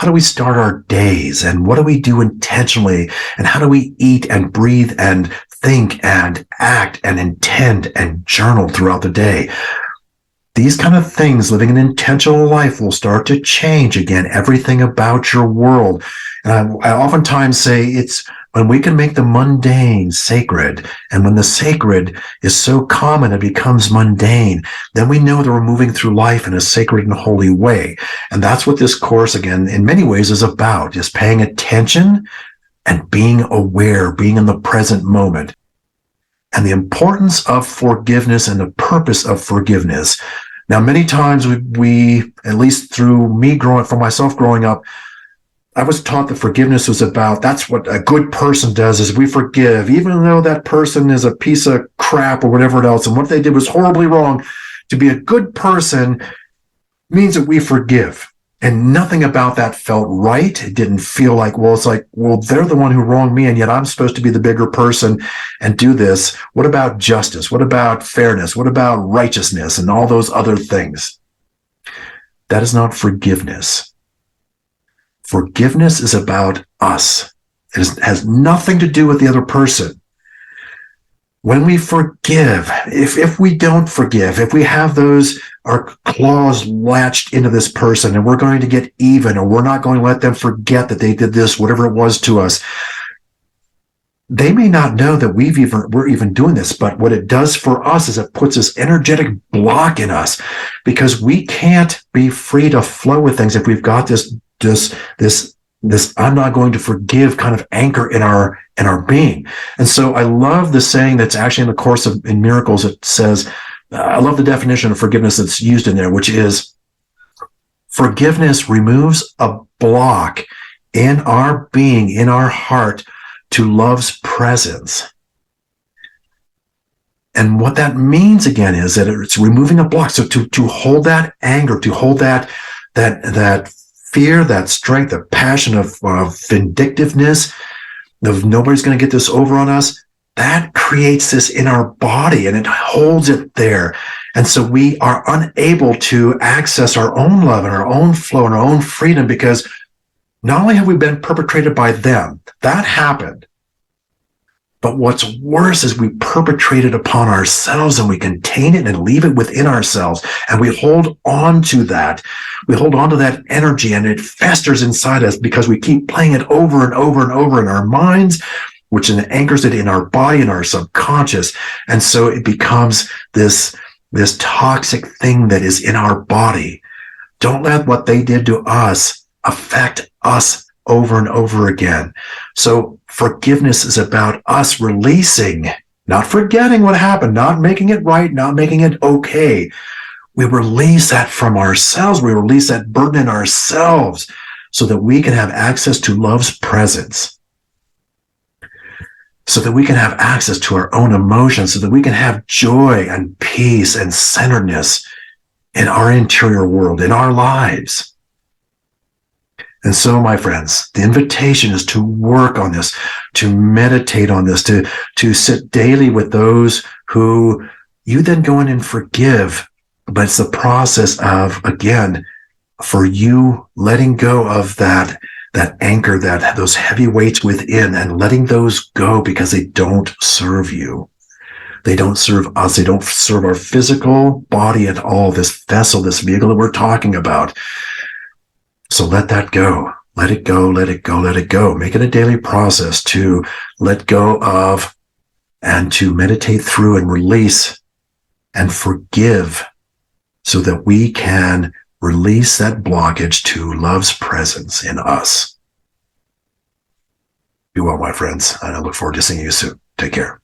how do we start our days, and what do we do intentionally, and how do we eat and breathe and think and act and intend and journal throughout the day. These kind of things, living an intentional life, will start to change again everything about your world. And I oftentimes say it's when we can make the mundane sacred, and when the sacred is so common it becomes mundane, then we know that we're moving through life in a sacred and holy way. And that's what this course, again, in many ways is about, just paying attention and being aware, being in the present moment. And the importance of forgiveness and the purpose of forgiveness. Now, many times we at least through me for myself growing up, I was taught that forgiveness was about, that's what a good person does, is we forgive, even though that person is a piece of crap or whatever else, and what they did was horribly wrong. To be a good person means that we forgive. And nothing about that felt right. It didn't feel like, it's like, they're the one who wronged me, and yet I'm supposed to be the bigger person and do this. What about justice? What about fairness? What about righteousness and all those other things? That is not forgiveness. Forgiveness is about us. It has nothing to do with the other person. When we forgive, if we don't forgive, if we have our claws latched into this person and we're going to get even, or we're not going to let them forget that they did this, whatever it was to us, they may not know that we're even doing this, but what it does for us is it puts this energetic block in us, because we can't be free to flow with things if we've got this I'm not going to forgive kind of anchor in our being. And so I love the saying that's actually in the Course in Miracles. It says, I love the definition of forgiveness that's used in there, which is forgiveness removes a block in our being, in our heart, to love's presence. And what that means again is that it's removing a block. So to hold that anger, to hold that fear, that strength, the passion of vindictiveness, of nobody's going to get this over on us, that creates this in our body and it holds it there. And so we are unable to access our own love and our own flow and our own freedom, because not only have we been perpetrated by them, that happened, but what's worse is we perpetrate it upon ourselves, and we contain it and leave it within ourselves. And we hold on to that. We hold on to that energy, and it festers inside us because we keep playing it over and over and over in our minds, which then anchors it in our body and our subconscious. And so it becomes this toxic thing that is in our body. Don't let what they did to us affect us over and over again. So forgiveness is about us releasing, not forgetting what happened, not making it right, not making it okay. We release that from ourselves. We release that burden in ourselves so that we can have access to love's presence, so that we can have access to our own emotions, so that we can have joy and peace and centeredness in our interior world, in our lives. And so, my friends, the invitation is to work on this, to meditate on this, to sit daily with those who you then go in and forgive. But it's the process of, again, for you letting go of that anchor, those heavy weights within, and letting those go because they don't serve you. They don't serve us. They don't serve our physical body at all, this vessel, this vehicle that we're talking about. So let that go. Let it go, let it go, let it go. Make it a daily process to let go of and to meditate through and release and forgive, so that we can release that blockage to love's presence in us. Be well, my friends, and I look forward to seeing you soon. Take care.